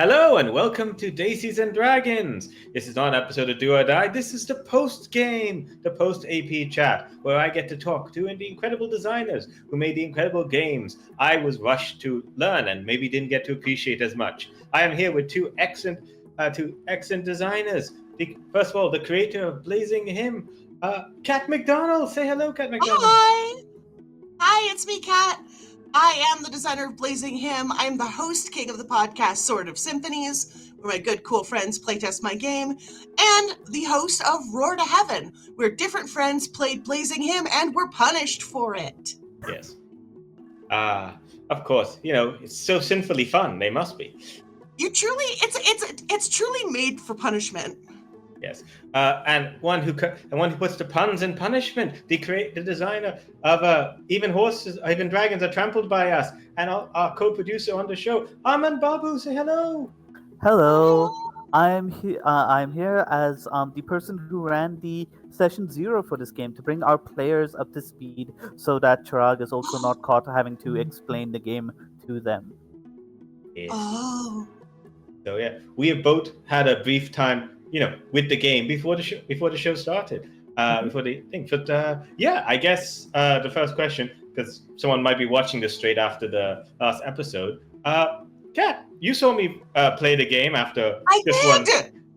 Hello and welcome to Daisies and Dragons. This is not an episode of Do or Die. This is the post-game, the post-AP chat, where I get to talk to the incredible designers who made the incredible games I was rushed to learn and maybe didn't get to appreciate as much. I am here with two excellent designers. First of all, the creator of Blazing Him, Cat McDonald. Say hello, Cat McDonald. Hi, it's me, Cat. I am the designer of Blazing Him. I'm the host king of the podcast Sword of Symphonies, where my good, cool friends playtest my game, and the host of Roar to Heaven, where different friends played Blazing Him and were punished for it. Yes. Of course. It's so sinfully fun. They must be. It's truly made for punishment. Yes, and one who puts the puns in punishment. The designer of even dragons are trampled by us, and our co-producer on the show, ArmaanBabu. Say hello. Hello. I'm here as the person who ran the session 0 for this game to bring our players up to speed, so that Chirag is also not caught having to explain the game to them. Yes. Oh. So yeah, we have both had a brief time, with the game before the show started, before the thing. But I guess the first question, because someone might be watching this straight after the last episode. Kat, you saw me play the game after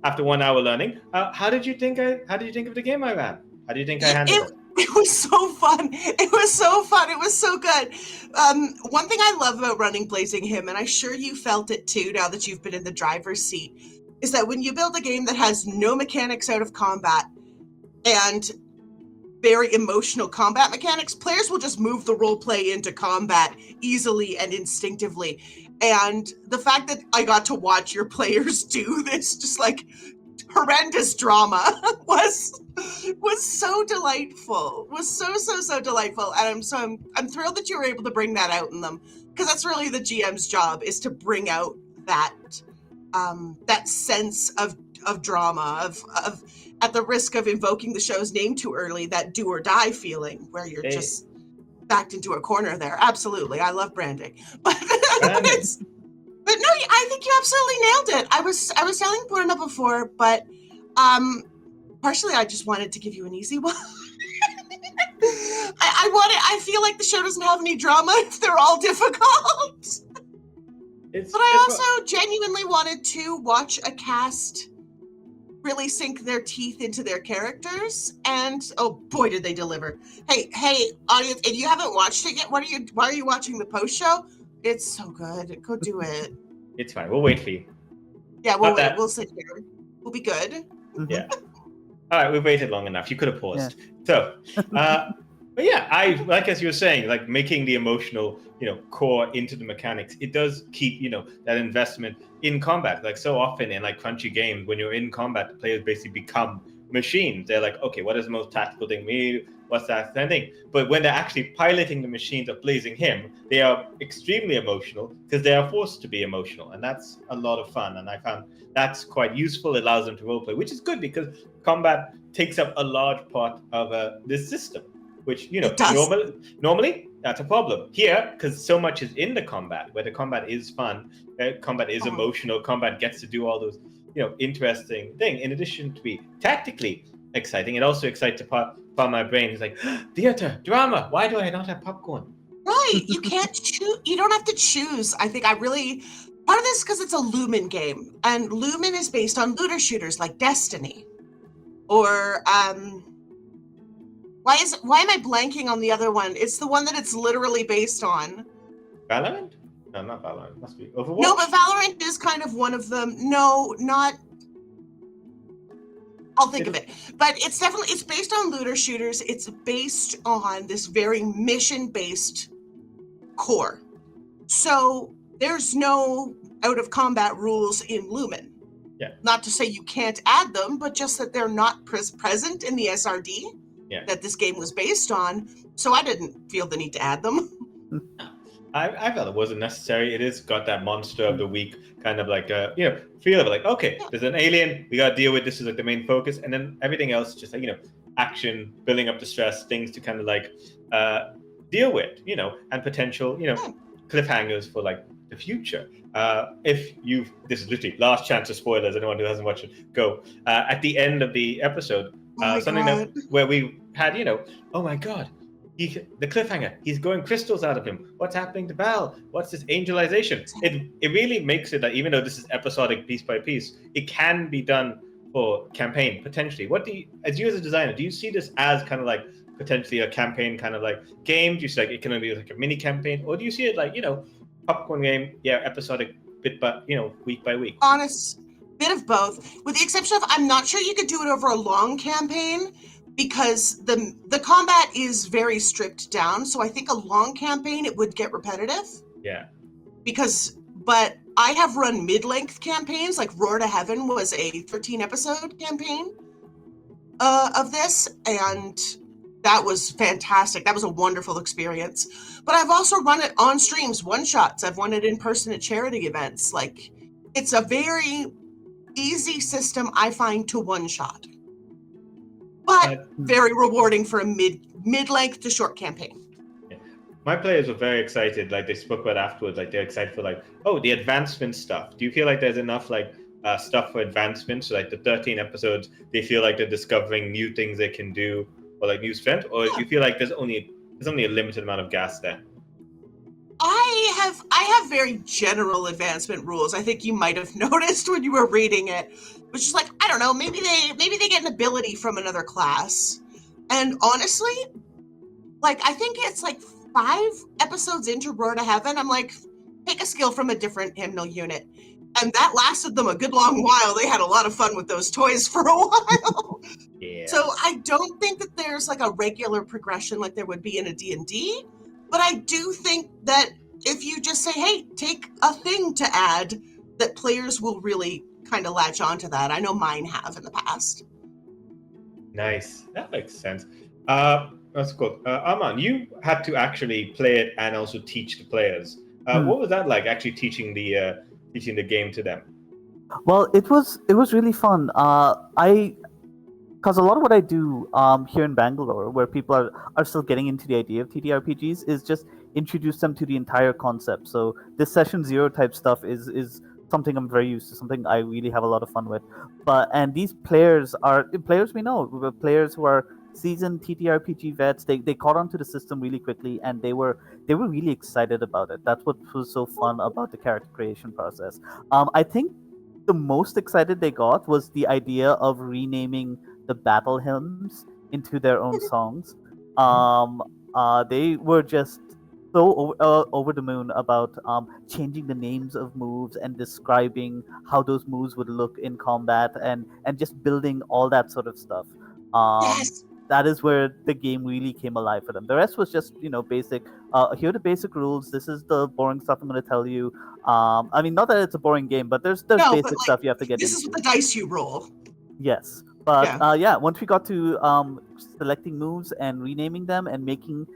after 1 hour learning. How did you think of the game I ran? How do you think I handled it? It was so fun. It was so good. One thing I love about running Blazing Him, and I'm sure you felt it too now that you've been in the driver's seat, is that when you build a game that has no mechanics out of combat and very emotional combat mechanics, players will just move the role play into combat easily and instinctively. And the fact that I got to watch your players do this just like horrendous drama was so delightful. Was so delightful. And I'm thrilled that you were able to bring that out in them, because that's really the GM's job, is to bring out that sense of drama, of at the risk of invoking the show's name too early, that do or die feeling where you're just backed into a corner there. Absolutely. I love branding. But but no, I think you absolutely nailed it. I was telling Purna before, but partially I just wanted to give you an easy one. I feel like the show doesn't have any drama if they're all difficult. But I also genuinely wanted to watch a cast really sink their teeth into their characters, and oh boy, did they deliver! Hey, audience, if you haven't watched it yet, why are you watching the post show? It's so good. Go do it. It's fine. We'll wait for you. Yeah, we'll wait. We'll sit here. We'll be good. Yeah. All right, we've waited long enough. You could have paused. Yeah. So, but yeah, as you were saying, like making the emotional, core into the mechanics, it does keep, that investment in combat. Like so often in like crunchy games, when you're in combat, the players basically become machines. They're like, okay, what is the most tactical thing we? What's that thing? But when they're actually piloting the machines of Blazing Him, they are extremely emotional because they are forced to be emotional, and that's a lot of fun. And I found that's quite useful. It allows them to roleplay, which is good because combat takes up a large part of this system. Which, normally that's a problem. Here, because so much is in the combat, where the combat is fun, combat is emotional, combat gets to do all those, interesting things. In addition to be tactically exciting, it also excites a part of my brain. It's like, theater, drama, why do I not have popcorn? Right, you can't choose. You don't have to choose. I think part of this because it's a Lumen game, and Lumen is based on looter shooters like Destiny, or Why am I blanking on the other one? It's the one that it's literally based on. Valorant? No, not Valorant. It must be Overwatch. No, but Valorant is kind of one of them. No, not. I'll think of it. But it's based on looter shooters. It's based on this very mission-based core. So there's no out of combat rules in Lumen. Yeah. Not to say you can't add them, but just that they're not present in the SRD. Yeah. That this game was based on, so I didn't feel the need to add them. I felt it wasn't necessary. It is got that monster of the week kind of like feel of it, like, okay, there's an alien, we gotta deal with, this is like the main focus, and then everything else just like action, building up the stress, things to kind of like deal with, and potential cliffhangers for like the future. This is literally last chance of spoilers. Anyone who hasn't watched it, go at the end of the episode. Where we had, oh my god, the cliffhanger. He's going crystals out of him. What's happening to Val? What's this angelization? It really makes it that even though this is episodic, piece by piece, it can be done for campaign potentially. As you as a designer, do you see this as kind of like potentially a campaign kind of like game? Do you see like it can be like a mini campaign, or do you see it like popcorn game? Yeah, episodic bit, but week by week. Honest bit of both, with the exception of I'm not sure you could do it over a long campaign because the combat is very stripped down. So I think a long campaign it would get repetitive. Yeah. But I have run mid-length campaigns, like Roar to Heaven was a 13-episode campaign of this, and that was fantastic. That was a wonderful experience. But I've also run it on streams, one-shots. I've run it in person at charity events. Like, it's a very easy system, I find, to one-shot. But very rewarding for a mid-length to short campaign. My players were very excited. Like, they spoke about afterwards. Like, they're excited for the advancement stuff. Do you feel like there's enough stuff for advancement? So like the 13 episodes, they feel like they're discovering new things they can do or like new strength, or do you feel like there's only a limited amount of gas there? I have very general advancement rules. I think you might have noticed when you were reading it, which is like, I don't know, maybe they get an ability from another class. And honestly, like, I think it's like 5 episodes into Roar to Heaven, I'm like, take a skill from a different hymnal unit. And that lasted them a good long while. They had a lot of fun with those toys for a while. Yeah. So I don't think that there's like a regular progression like there would be in a D&D, but I do think that if you just say, hey, take a thing to add, that players will really kind of latch onto that. I know mine have in the past. Nice. That makes sense. That's cool. Armaan, you had to actually play it and also teach the players. What was that like, actually teaching the game to them? Well, it was really fun. Because a lot of what I do here in Bangalore, where people are still getting into the idea of TTRPGs, is just introduce them to the entire concept. So this session 0 type stuff is something I'm very used to, something I really have a lot of fun with. And these players are players we know, players who are seasoned TTRPG vets. They caught on to the system really quickly, and they were really excited about it. That's what was so fun about the character creation process. I think the most excited they got was the idea of renaming the battle hymns into their own songs. They were just so over the moon about changing the names of moves and describing how those moves would look in combat, and just building all that sort of stuff. Yes. That is where the game really came alive for them. The rest was just, basic. Here are the basic rules. This is the boring stuff I'm going to tell you. I mean, not that it's a boring game, but there's basic stuff you have to get into. This is what the dice you roll. Yes. But once we got to selecting moves and renaming them and making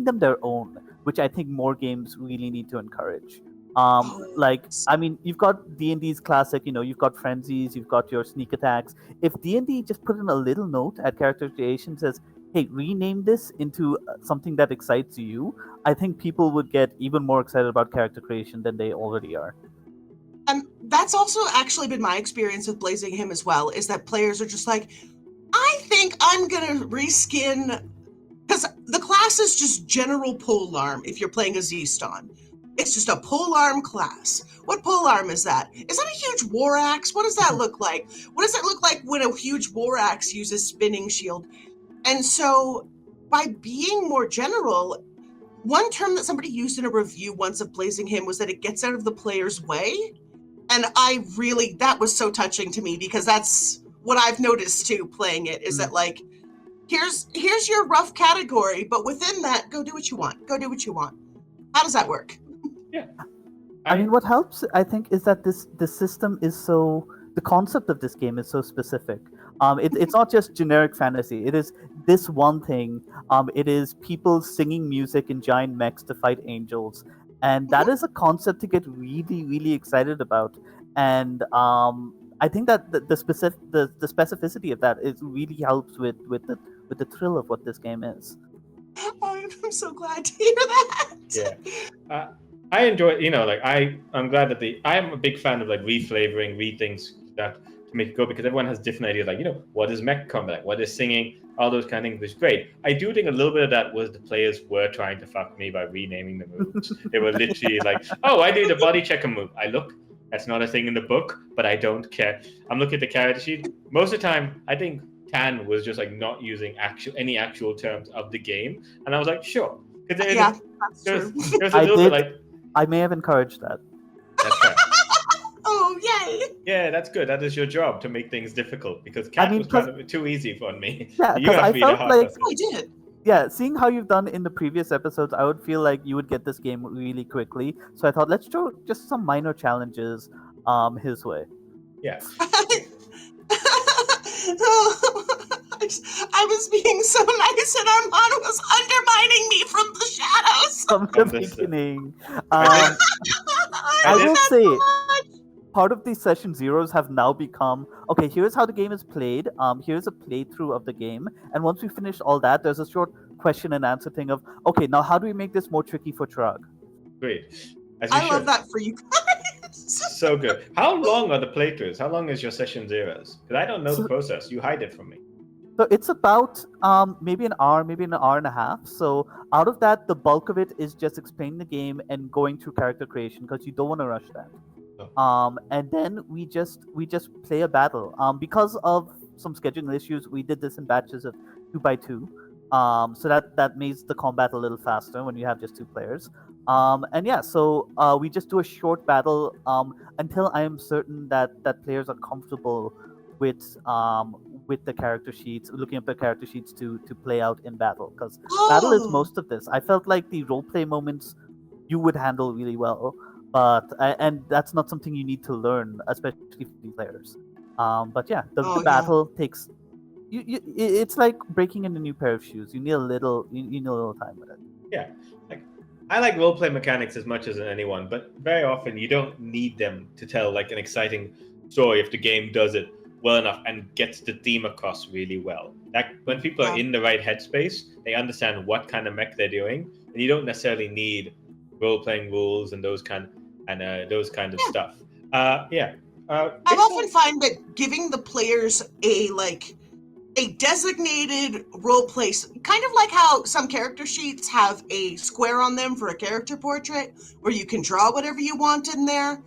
them their own, which I think more games really need to encourage. I mean, you've got D&D's classic, you've got frenzies, you've got your sneak attacks. If D&D just put in a little note at character creation, says, hey, rename this into something that excites you, I think people would get even more excited about character creation than they already are. That's also actually been my experience with Blazing Him as well, is that players are just like, I think I'm going to reskin, because the class is just general polearm if you're playing a Z-Ston. It's just a polearm class. What polearm is that? Is that a huge war axe? What does that look like? What does that look like when a huge war axe uses spinning shield? And so by being more general, one term that somebody used in a review once of Blazing Him was that it gets out of the player's way. And that was so touching to me, because that's what I've noticed too playing it, is that like, here's your rough category, but within that, go do what you want. Go do what you want. How does that work? Yeah. I mean, what helps, I think, is that the system is the concept of this game is so specific. It's not just generic fantasy. It is this one thing. It is people singing music in giant mechs to fight angels. And that is a concept to get really, really excited about. And I think that the specificity of that really helps with the thrill of what this game is. I'm so glad to hear that. Yeah. I enjoy, like I'm glad that I'm a big fan of like reflavoring, rethings that to make it go because everyone has different ideas. Like, what is mech combat? What is singing? All those kind of things was great. I do think a little bit of that was the players were trying to fuck me by renaming the moves. They were literally like, oh, I do the body checker move. That's not a thing in the book, but I don't care. I'm looking at the character sheet. Most of the time, I think Tan was just like not using any actual terms of the game, and I was like, sure, because that's there's true. a little bit like I may have encouraged that. that's fair. Oh, yay! Yeah, that's good. That is your job to make things difficult because Cat was kind of too easy for me. Yeah, You have to be the hard person. I did. Yeah, seeing how you've done in the previous episodes, I would feel like you would get this game really quickly. So I thought, let's throw just some minor challenges his way. Yeah. I was being so nice, and Armaan was undermining me from the shadows. From the beginning. I will say, part of these session zeros have now become, okay, here's how the game is played. Here's a playthrough of the game. And once we finish all that, there's a short question and answer thing of, okay, now how do we make this more tricky for Chirag? Great. I love that for you guys. So good. How long are the playthroughs? How long is your session zeros? Because I don't know the process. You hide it from me. So it's about maybe an hour, maybe an hour and a half. So out of that, the bulk of it is just explaining the game and going through character creation because you don't want to rush that. And then we just play a battle. Because of some scheduling issues, we did this in batches of 2x2. So that makes the combat a little faster when you have just two players. And yeah, so we just do a short battle until I am certain that players are comfortable with the character sheets, looking up the character sheets to play out in battle. Because battle is most of this. I felt like the roleplay moments you would handle really well. And that's not something you need to learn, especially for players. But yeah, the battle takes. It's like breaking in a new pair of shoes. You need a little time with it. Yeah, I like roleplay mechanics as much as anyone, but very often you don't need them to tell like an exciting story if the game does it well enough and gets the theme across really well. Like when people are in the right headspace, they understand what kind of mech they're doing, and you don't necessarily need role-playing rules and those kind of stuff. I often find that giving the players a designated role play, kind of like how some character sheets have a square on them for a character portrait where you can draw whatever you want in there.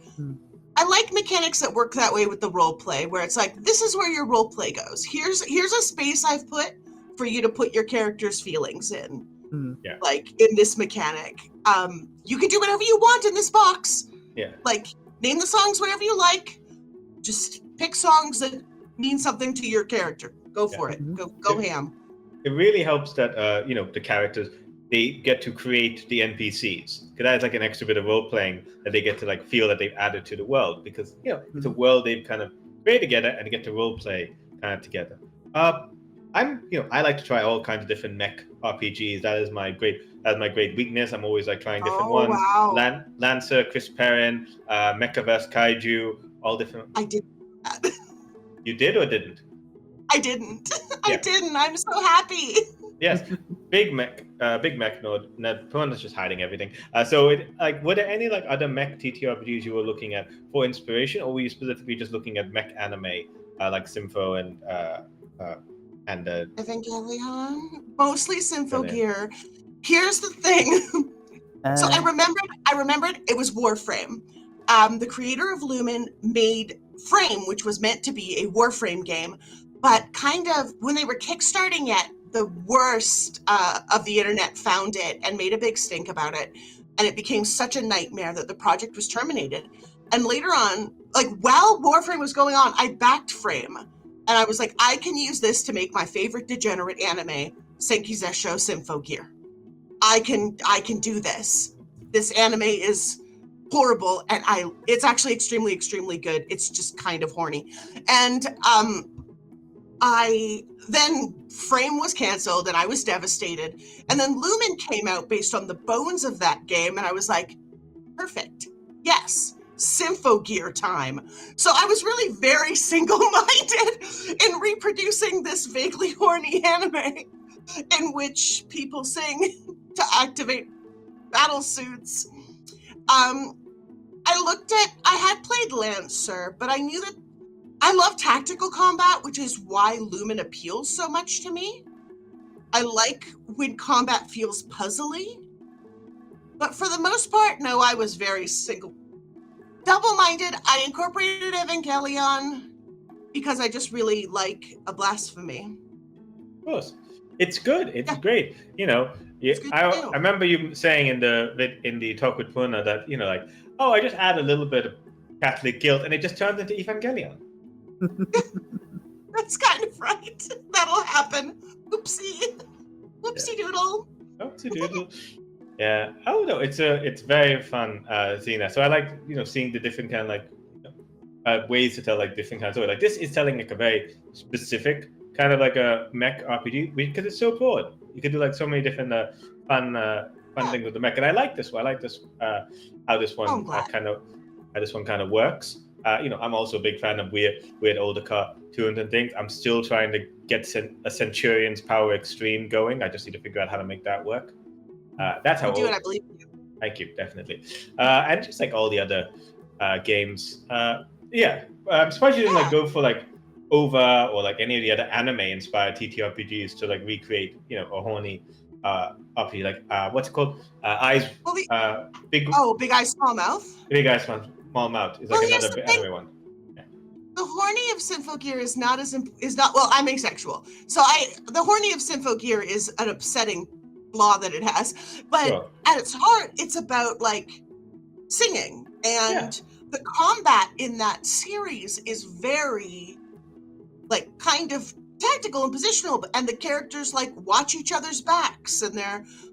I like mechanics that work that way with the role play, where it's like, this is where your role play goes. Here's a space I've put for you to put your character's feelings in. Like in this mechanic. You can do whatever you want in this box. Yeah. Like name the songs whatever you like. Just pick songs that mean something to your character. Go for it. Go ham. It really helps that the characters, they get to create the NPCs. Because that's like an extra bit of role playing that they get to like feel that they've added to the world, because it's a world they've kind of created together and they get to role play kind of together. I like to try all kinds of different mech RPGs. That is my great weakness. I'm always like trying different ones. Wow. Lancer, Chris Perrin, Mecha vs Kaiju, all different. I did that. You did or didn't? I didn't. I didn't. I'm so happy. Yes, big mech node. Pon is just hiding everything. Were there any like other mech TTRPGs you were looking at for inspiration, or were you specifically just looking at mech anime like Sympho and Evangelion? Mostly Symphogear. Here's the thing. So I remembered it was Warframe. The creator of Lumen made Frame, which was meant to be a Warframe game, but kind of when they were kickstarting it, the worst of the internet found it and made a big stink about it, and it became such a nightmare that the project was terminated. And later on, like while Warframe was going on, I backed Frame, and I was like, I can use this to make my favorite degenerate anime, Senki Zesho Symphogear. I can do this. This anime is horrible, and it's actually extremely, extremely good. It's just kind of horny. And then Frame was canceled and I was devastated. And then Lumen came out based on the bones of that game, and I was like, perfect. Yes. Symphogear time. So I was really very single-minded in reproducing this vaguely horny anime in which people sing to activate battle suits. I had played Lancer, but I knew that I love tactical combat, which is why Lumen appeals so much to me. I like when combat feels puzzly. But for the most part, no, I was very double-minded. I incorporated Evangelion because I just really like a blasphemy. Of course. It's good. It's great. It's good I too. remember you saying in the talk with Puna that, like, oh, I just add a little bit of Catholic guilt and it just turns into Evangelion. That's kind of right. That'll happen. Oopsie. Whoopsie doodle. Oopsie doodle. Yeah. Oh no, it's very fun seeing that. So I like, seeing the different kind of ways to tell like different kinds of stories. Like this is telling like a very specific kind of like a mech RPG because it's so broad. You can do like so many different fun things with the mech, and I like this one. I like this how this one kind of works. I'm also a big fan of weird older cartoons and things. I'm still trying to get a Centurion's Power Extreme going. I just need to figure out how to make that work. That's how you do it. I believe you. Thank you, definitely. And just like all the other games, I'm surprised you didn't like go for like OVA or like any of the other anime-inspired TTRPGs to like recreate, a horny RPG. Like what's it called? Eyes. Big Eyes, Small Mouth. Big Eyes, Small Mouth is like another anime one. The horny of Symphogear is not. Well, I'm asexual, so the horny of Symphogear is an upsetting flaw that it has, but at its heart, it's about like singing, and the combat in that series is very like kind of tactical and positional, and the characters like watch each other's backs, and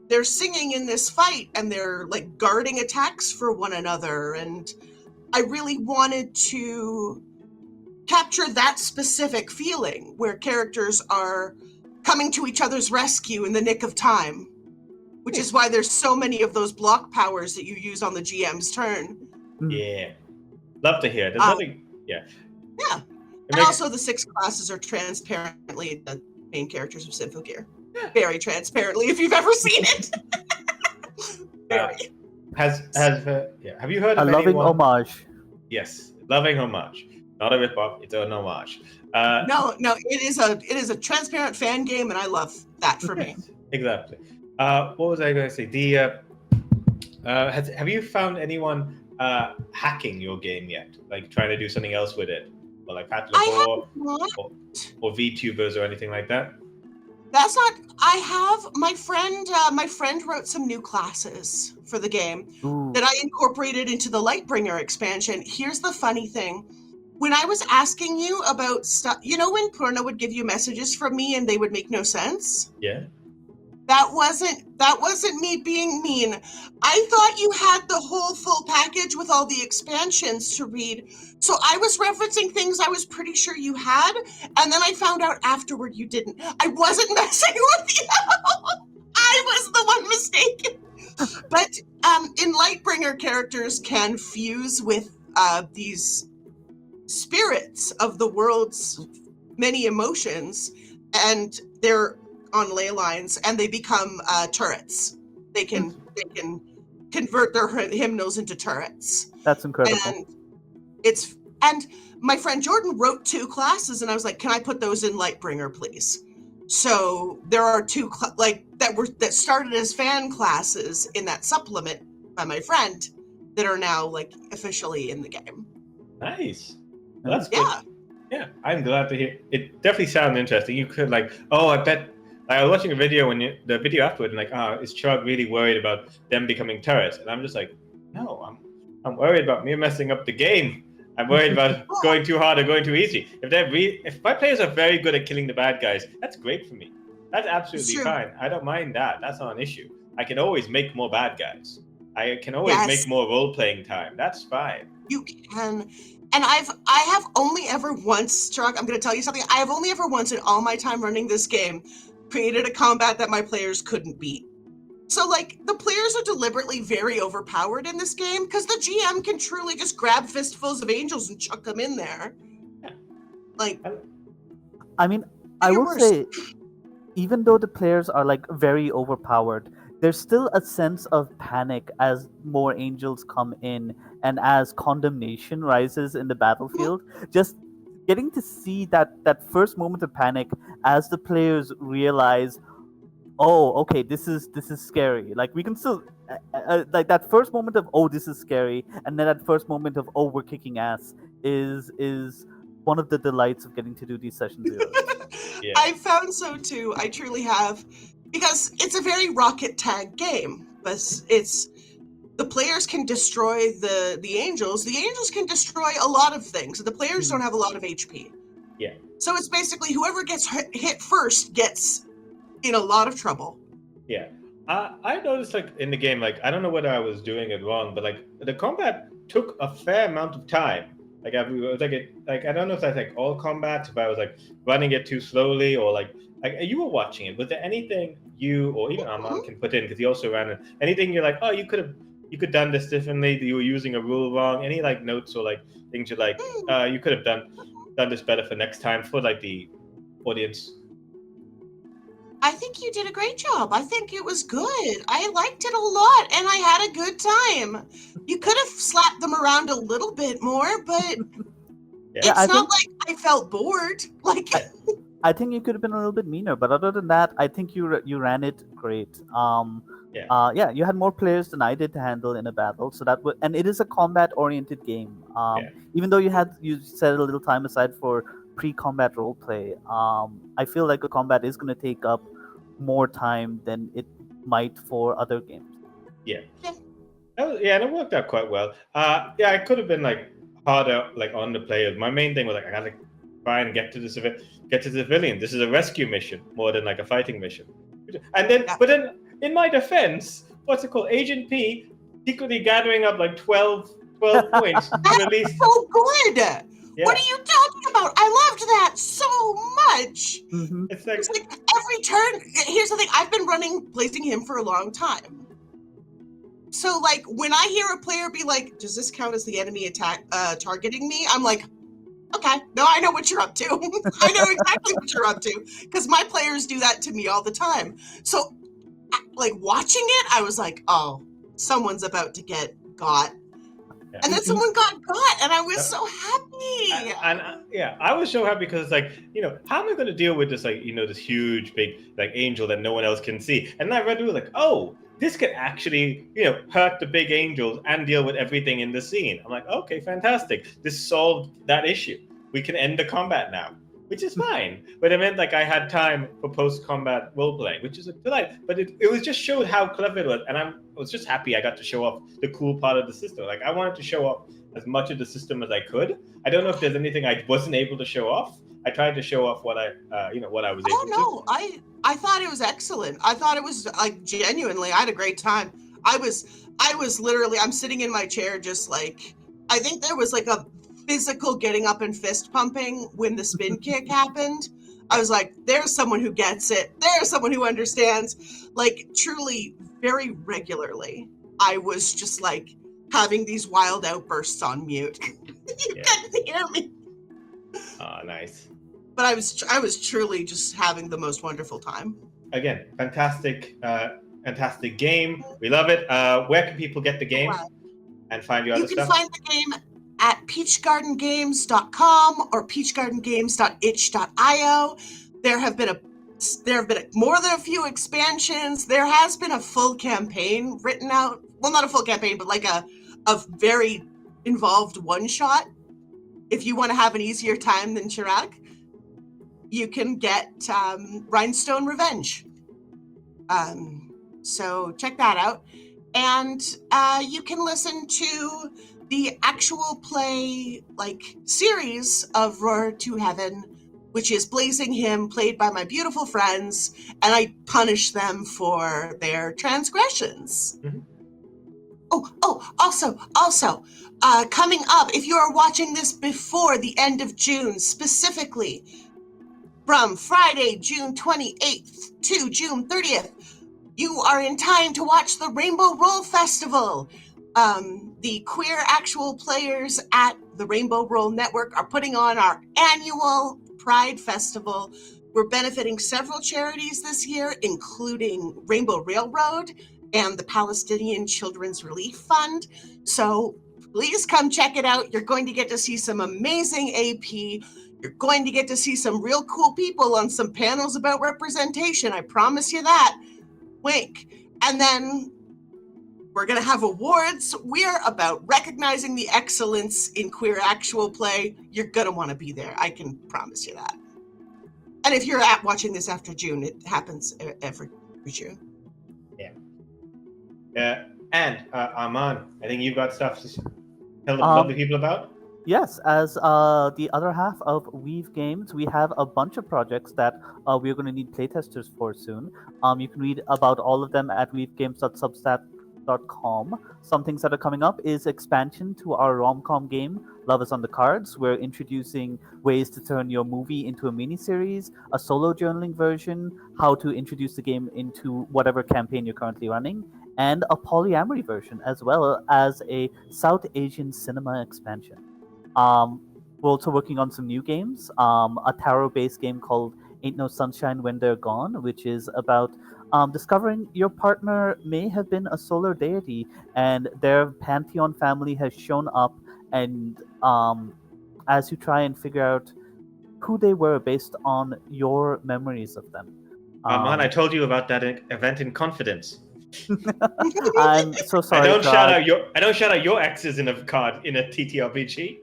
they're singing in this fight, and they're like guarding attacks for one another, and I really wanted to capture that specific feeling where characters are coming to each other's rescue in the nick of time, which is why there's so many of those block powers that you use on the GM's turn. Yeah. Love to hear. There's nothing. Yeah. Yeah. And also the 6 classes are transparently the main characters of Symphogear. Very transparently, if you've ever seen it. Very. Have you heard of a loving homage? Yes. Loving homage. Not a rip-off, it's an homage. No, it is a transparent fan game, and I love that for me. Exactly. What was I going to say? Have you found anyone hacking your game yet? Like trying to do something else with it, or like Pat Labor or VTubers or anything like that? That's not. I have my friend. My friend wrote some new classes for the game that I incorporated into the Lightbringer expansion. Here's the funny thing. When I was asking you about stuff, when Purna would give you messages from me and they would make no sense? Yeah. That wasn't me being mean. I thought you had the whole full package with all the expansions to read. So I was referencing things I was pretty sure you had, and then I found out afterward you didn't. I wasn't messing with you. I was the one mistaken. But in Lightbringer, characters can fuse with these spirits of the world's many emotions, and they're on ley lines, and they become turrets. They can convert their hymnals into turrets. That's incredible. And my friend Jordan wrote 2 classes, and I was like, "Can I put those in Lightbringer, please?" So there are 2 that started as fan classes in that supplement by my friend that are now like officially in the game. Nice. Well, that's good. Yeah, I'm glad to hear. It definitely sounds interesting. You could I bet. I was watching a video the video afterward, and is Chirag really worried about them becoming turrets? And I'm just like, no, I'm worried about me messing up the game. I'm worried about going too hard or going too easy. If my players are very good at killing the bad guys, that's great for me. That's absolutely fine. I don't mind that. That's not an issue. I can always make more bad guys. I can always make more role-playing time. That's fine. You can. And I have only ever once, Chirag, I'm going to tell you something. I have only ever once in all my time running this game created a combat that my players couldn't beat. So, the players are deliberately very overpowered in this game because the GM can truly just grab fistfuls of angels and chuck them in there. I mean, I will say, even though the players are, very overpowered, there's still a sense of panic as more angels come in and as condemnation rises in the battlefield. Just getting to see that first moment of panic as the players realize, oh, okay, this is scary. Like we can still like that first moment of, oh, this is scary, and then that first moment of, oh, we're kicking ass is one of the delights of getting to do these session zeros. Yeah. I found so too. I truly have, because it's a very rocket tag game, but it's the players can destroy the angels. The angels can destroy a lot of things. The players don't have a lot of HP. Yeah. So it's basically whoever gets hit first gets in a lot of trouble. Yeah. I noticed like in the game, like I don't know whether I was doing it wrong, but like the combat took a fair amount of time. Like I was like I don't know if that's like all combat, if I was like running it too slowly, or like you were watching it. Was there anything you or even Armaan can put in, because he also ran it? Anything you're like, oh, you could done this differently. You were using a rule wrong. Any like notes or like things you're like, you could have done this better for next time for like the audience? I think you did a great job. I think it was good. I liked it a lot, and I had a good time. You could have slapped them around a little bit more, but it's not like I felt bored. Like I think you could have been a little bit meaner, but other than that, I think you ran it great. Yeah, you had more players than I did to handle in a battle, so that would, and it is a combat-oriented game. Even though you set a little time aside for pre-combat roleplay, I feel like a combat is going to take up more time than it might for other games. Yeah. And it worked out quite well. Yeah, it could have been like harder, like on the players. My main thing was like I gotta try and get to the civilian. This is a rescue mission more than like a fighting mission. And then, but then, in my defense, what's it called? Agent P secretly gathering up like 12 points to release. So good. Yeah. What are you talking about? I loved that so much. Mm-hmm. It's like every turn. Here's the thing. I've been blazing him for a long time. So like when I hear a player be like, does this count as the enemy attack targeting me? I'm like, okay, no, I know what you're up to. I know exactly what you're up to, because my players do that to me all the time. So like watching it, I was like, oh, someone's about to get got. Yeah. And then someone got, and I was so happy. And I was so happy because it's like, how am I going to deal with this, like, this huge, big, like, angel that no one else can see? And then I read it, like, oh, this could actually, hurt the big angels and deal with everything in the scene. I'm like, okay, fantastic. This solved that issue. We can end the combat now, which is fine. But it meant like I had time for post-combat role-playing, which is a delight. But it was just showed how clever it was. And I was just happy I got to show off the cool part of the system. Like I wanted to show off as much of the system as I could. I don't know if there's anything I wasn't able to show off. I tried to show off what I was able to. Oh, no, I thought it was excellent. I thought it was like genuinely, I had a great time. I was literally, I'm sitting in my chair just like, I think there was like a physical getting up and fist pumping when the spin kick happened. I was like, there's someone who gets it. There's someone who understands. Like truly, very regularly, I was just like having these wild outbursts on mute. You couldn't hear me. Oh, nice. But I was truly just having the most wonderful time. Again, fantastic game. We love it. Where can people get the game and find your other stuff? You can find the game at peachgardengames.com or peachgardengames.itch.io. There have been more than a few expansions. There has been a full campaign written out. Well, not a full campaign, but like a very involved one-shot. If you want to have an easier time than Chirag, you can get Rhinestone Revenge. So check that out. And you can listen to the actual play series of Roar to Heaven, which is Blazing Him, played by my beautiful friends, and I punish them for their transgressions. Mm-hmm. Also, coming up, if you are watching this before the end of June, specifically from Friday, June 28th to June 30th, you are in time to watch the Rainbow Roll Festival. The queer actual players at the Rainbow Roll Network are putting on our annual Pride Festival. We're benefiting several charities this year, including Rainbow Railroad and the Palestinian Children's Relief Fund. So please come check it out. You're going to get to see some amazing AP. You're going to get to see some real cool people on some panels about representation. I promise you that. Wink. And then we're going to have awards. We're about recognizing the excellence in queer actual play. You're going to want to be there. I can promise you that. And if you're watching this after June, it happens every June. Yeah. And Armaan, I think you've got stuff to tell the lovely people about. Yes, as the other half of Weave Games, we have a bunch of projects that we're going to need playtesters for soon. You can read about all of them at weavegames.substack.com. Some things that are coming up is expansion to our rom-com game, Love is on the Cards. We're introducing ways to turn your movie into a miniseries, a solo journaling version, how to introduce the game into whatever campaign you're currently running, and a polyamory version, as well as a South Asian cinema expansion. We're also working on some new games, a tarot-based game called Ain't No Sunshine When They're Gone, which is about discovering your partner may have been a solar deity and their pantheon family has shown up, and as you try and figure out who they were based on your memories of them. Armaan, I told you about that event in confidence. I'm so sorry. I don't shout out your exes in a TTRPG.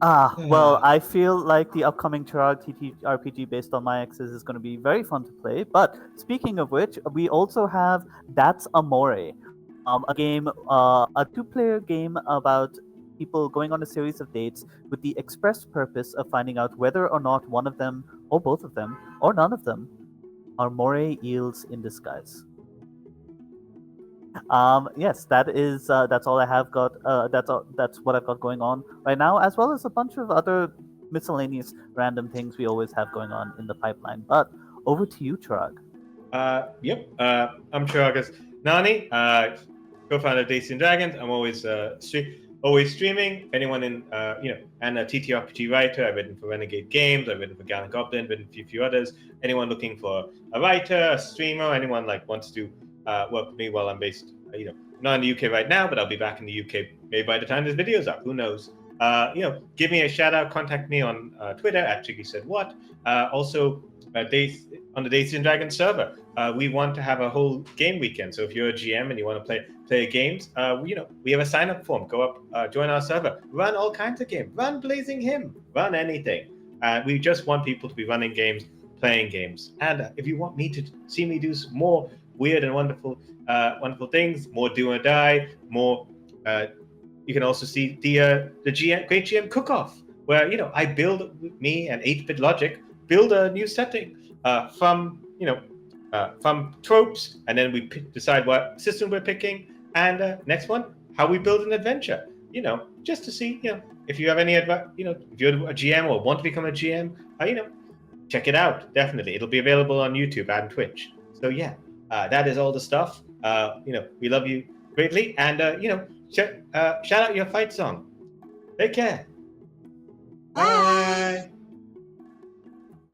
Well, I feel like the upcoming Chirag TTRPG based on my exes is going to be very fun to play. But speaking of which, we also have That's Amore, a game, a two-player game about people going on a series of dates with the express purpose of finding out whether or not one of them, or both of them, or none of them, are moray eels in disguise. Yes, that's all I have got. That's what I've got going on right now, as well as a bunch of other miscellaneous random things we always have going on in the pipeline. But over to you, Chirag. Yep. I'm Chirag Asnani, co-founder of Daisy and Dragons. I'm always streaming. Anyone in and a TTRPG writer. I've written for Renegade Games. I've written for Gallant Goblin. Written for a few others. Anyone looking for a writer, a streamer, anyone wants to work with me while I'm based, not in the UK right now, but I'll be back in the UK maybe by the time this video's up. Who knows? Give me a shout out. Contact me on Twitter at Chiggy Said What. Also, on the Daisy and Dragons server, we want to have a whole game weekend. So if you're a GM and you want to play games, we have a sign up form. Go up, join our server, run all kinds of games, run Blazing Hymn, run anything. We just want people to be running games, playing games, and if you want me to see me do more weird and wonderful things, more do or die, more. You can also see the Great GM Cook-Off, where I build me and 8-bit Logic build a new setting from tropes, and then we decide what system we're picking, and next one how we build an adventure. Just to see if you have any advice. If you're a GM or want to become a GM, check it out. Definitely, it'll be available on YouTube and Twitch. So yeah. That is all the stuff. We love you greatly, and shout out your fight song. Take care. Bye.